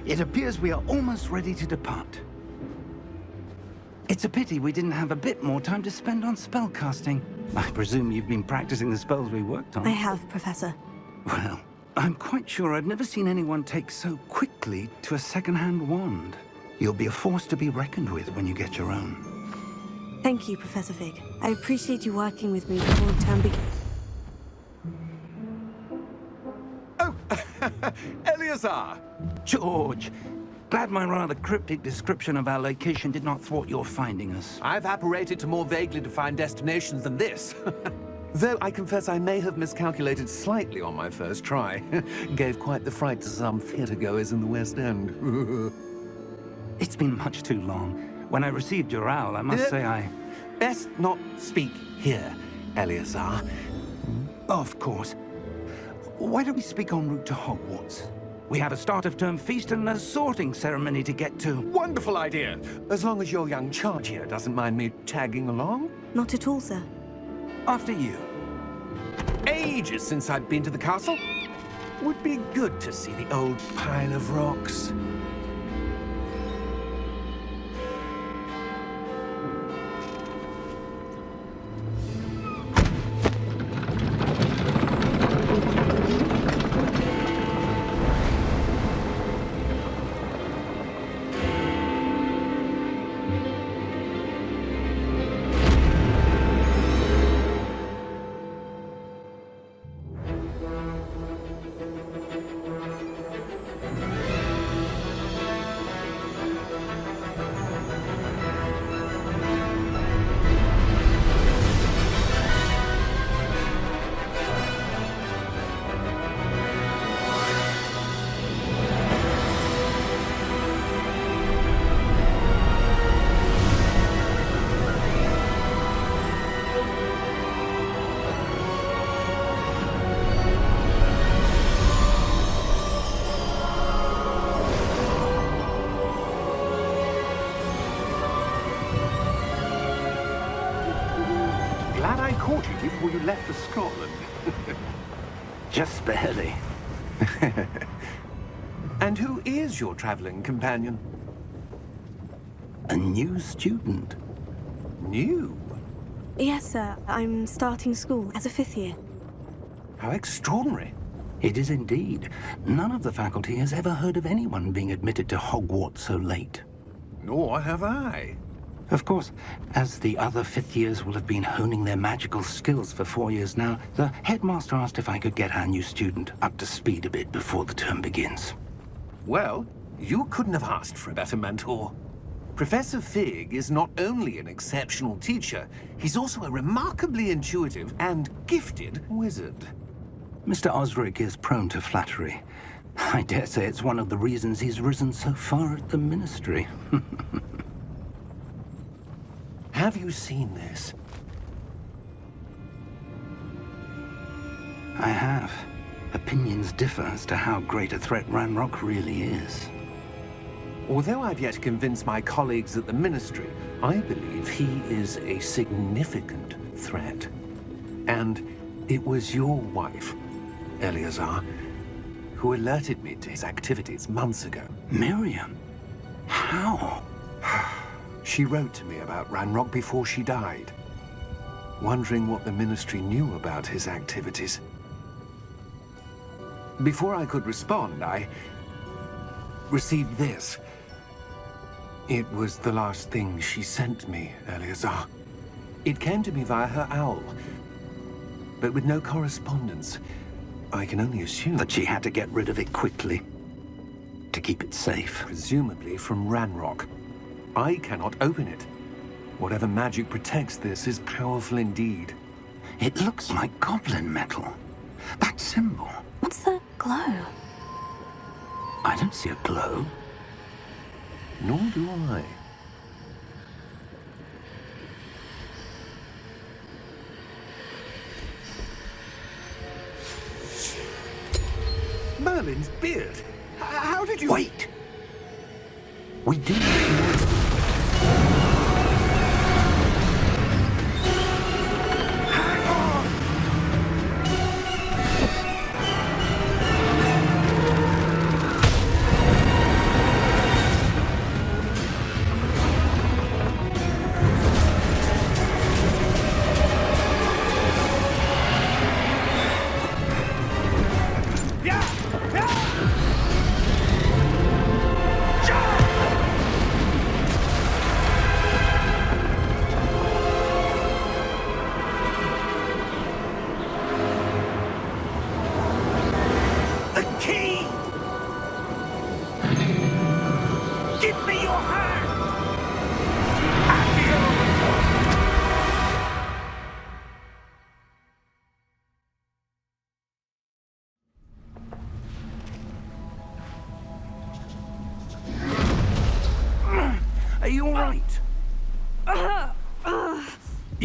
It appears we are almost ready to depart. It's a pity we didn't have a bit more time to spend on spellcasting. I presume you've been practicing the spells we worked on. I have, Professor. Well, I'm quite sure I've never seen anyone take so quickly to a second-hand wand. You'll be a force to be reckoned with when you get your own. Thank you, Professor Fig. I appreciate you working with me before the term begins. Oh, Eleazar! George! Glad my rather cryptic description of our location did not thwart your finding us. I've apparated to more vaguely defined destinations than this. Though I confess I may have miscalculated slightly on my first try. Gave quite the fright to some theatre-goers in the West End. It's been much too long. When I received your owl, I must say I... Best not speak here, Eleazar. Of course. Why don't we speak en route to Hogwarts? We have a start-of-term feast and a sorting ceremony to get to. Wonderful idea! As long as your young charge here doesn't mind me tagging along. Not at all, sir. After you. Ages since I'd been to the castle. Would be good to see the old pile of rocks. Glad I caught you before you left for Scotland. Just barely. And who is your traveling companion? A new student. New? Yes, sir. I'm starting school as a 5th year. How extraordinary. It is indeed. None of the faculty has ever heard of anyone being admitted to Hogwarts so late. Nor have I. Of course, as the other 5th years will have been honing their magical skills for 4 years now, the headmaster asked if I could get our new student up to speed a bit before the term begins. Well, you couldn't have asked for a better mentor. Professor Fig is not only an exceptional teacher, he's also a remarkably intuitive and gifted wizard. Mr. Osric is prone to flattery. I dare say it's one of the reasons he's risen so far at the Ministry. Have you seen this? I have. Opinions differ as to how great a threat Ranrock really is. Although I've yet to convince my colleagues at the Ministry, I believe he is a significant threat. And it was your wife, Eleazar, who alerted me to his activities months ago. Miriam? How? She wrote to me about Ranrock before she died, wondering what the Ministry knew about his activities. Before I could respond, I received this. It was the last thing she sent me, Eleazar. It came to me via her owl, but with no correspondence. I can only assume That she had to get rid of it quickly, to keep it safe. presumably from Ranrock. I cannot open it. Whatever magic protects this is powerful indeed. It looks like goblin metal. That symbol. What's that glow? I don't see a glow. Nor do I. Merlin's beard. How did you... Wait! We do.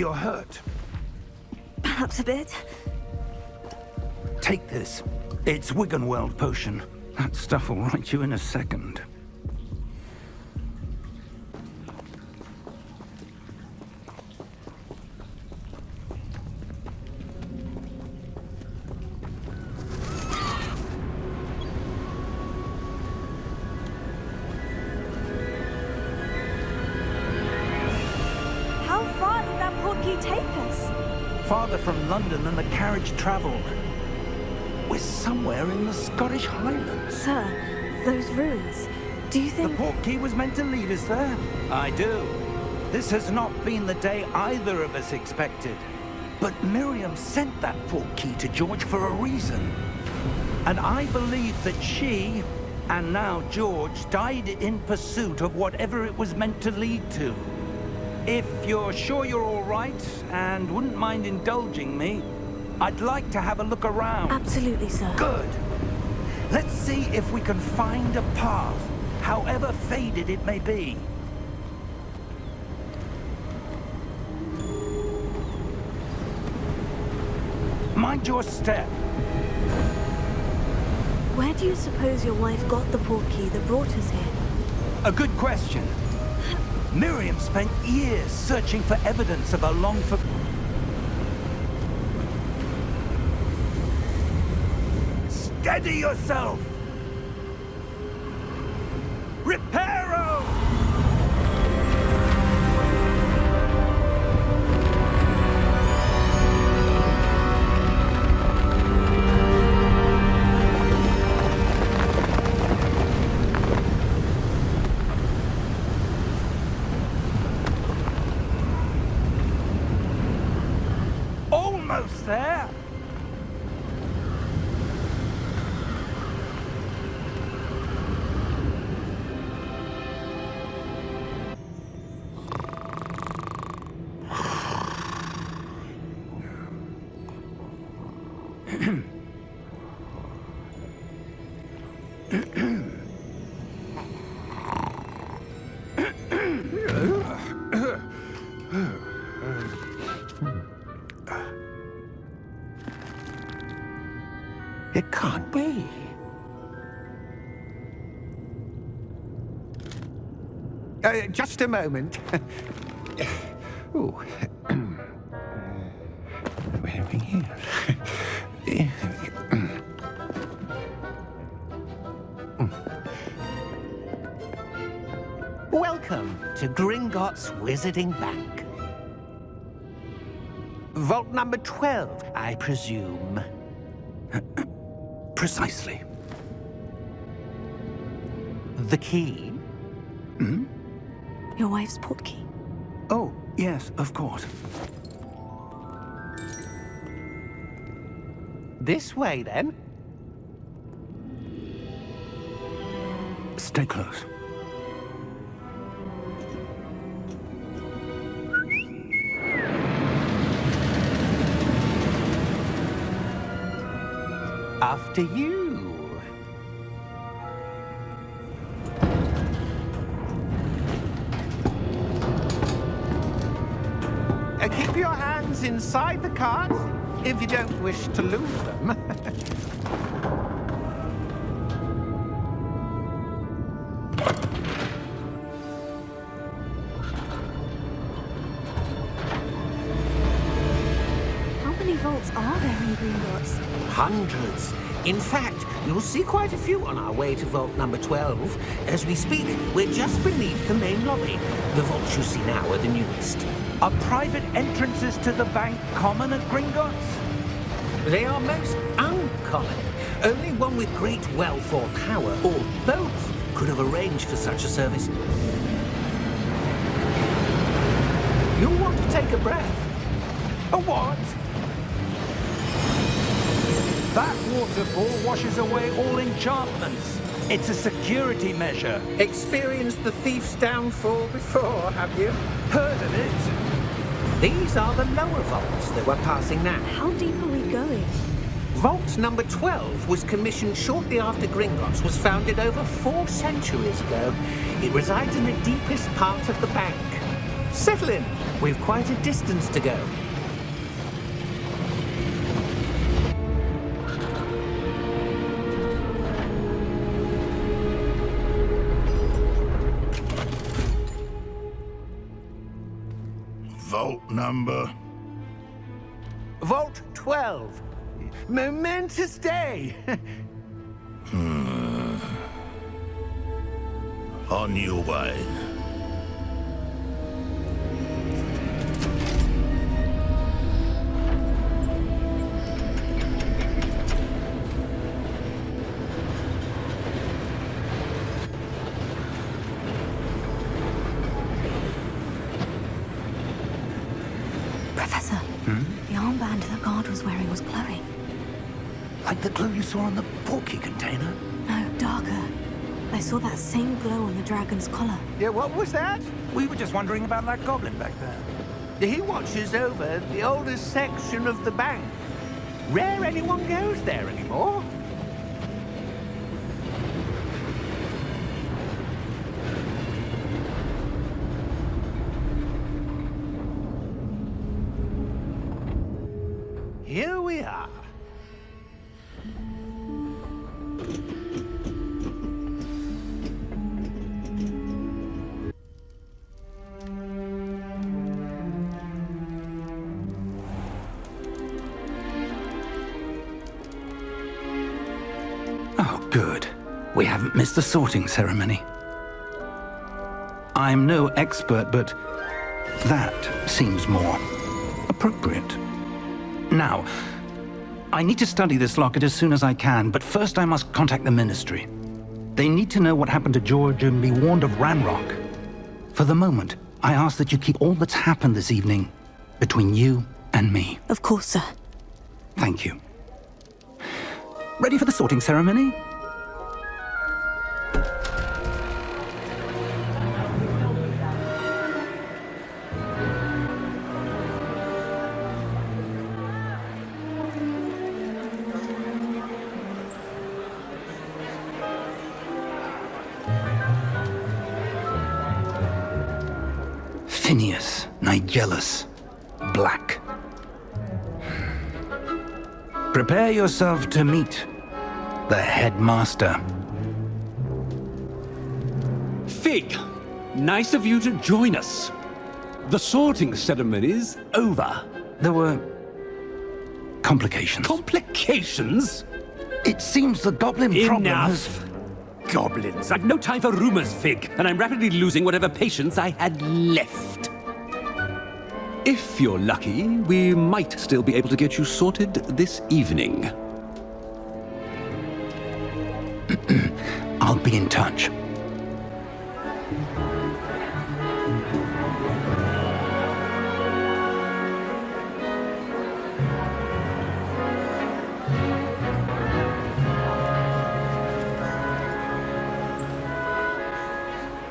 You're hurt. Perhaps a bit. Take this. It's Wiggenweld potion. That stuff will right you in a second. How far did that portkey take us? Farther from London than the carriage travelled. We're somewhere in the Scottish Highlands. Sir, those ruins. Do you The think... portkey was meant to lead us there? I do. This has not been the day either of us expected. But Miriam sent that portkey to George for a reason. And I believe that she, and now George, died in pursuit of whatever it was meant to lead to. If you're sure you're all right and wouldn't mind indulging me, I'd like to have a look around. Absolutely, sir. Good. Let's see if we can find a path, however faded it may be. Mind your step. Where do you suppose your wife got the portkey that brought us here? A good question. Miriam spent years searching for evidence of a long-for... Steady yourself! Reparo! Almost there! It can't be. Just a moment. Ooh. Where are we here? Welcome to Gringotts Wizarding Bank. Vault number 12, I presume. Precisely. The key? Hmm? Your wife's portkey. Oh, yes, of course. This way, then. Stay close. After you. Keep your hands inside the cart if you don't wish to lose them. How many vaults are there in Gringotts? Hundreds. In fact, you'll see quite a few on our way to vault number 12. As we speak, we're just beneath the main lobby. The vaults you see now are the newest. Are private entrances to the bank common at Gringotts? They are most uncommon. Only one with great wealth or power, or both, could have arranged for such a service. You'll want to take a breath. A what? That waterfall washes away all enchantments. It's a security measure. Experienced the thief's downfall before, have you? Heard of it? These are the lower vaults that we're passing now. How deep are we going? Vault number 12 was commissioned shortly after Gringotts was founded over 4 centuries ago. It resides in the deepest part of the bank. Settle in. We've quite a distance to go. Vault number? Vault 12. Momentous day. On your way. Professor, the armband that guard was wearing was glowing. Like the glow you saw on the porky container? No, darker. I saw that same glow on the dragon's collar. Yeah, what was that? We were just wondering about that goblin back there. He watches over the oldest section of the bank. Rare anyone goes there anymore. Here we are. Oh, good. We haven't missed the sorting ceremony. I'm no expert, but that seems more appropriate. Now, I need to study this locket as soon as I can, but first I must contact the Ministry. They need to know what happened to George and be warned of Ranrock. For the moment, I ask that you keep all that's happened this evening between you and me. Of course, sir. Thank you. Ready for the sorting ceremony? Phineas, Nigellus, Black. Prepare yourself to meet the headmaster. Fig, nice of you to join us. The sorting ceremony's over. There were complications. Complications? It seems the goblin problem has... Enough! Goblins. I've no time for rumors, Fig, and I'm rapidly losing whatever patience I had left. If you're lucky, we might still be able to get you sorted this evening. I'll be in touch.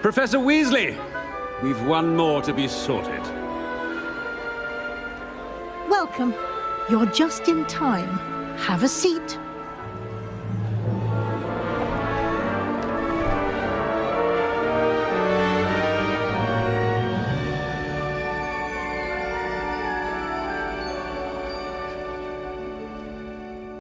Professor Weasley, we've one more to be sorted. Welcome. You're just in time. Have a seat.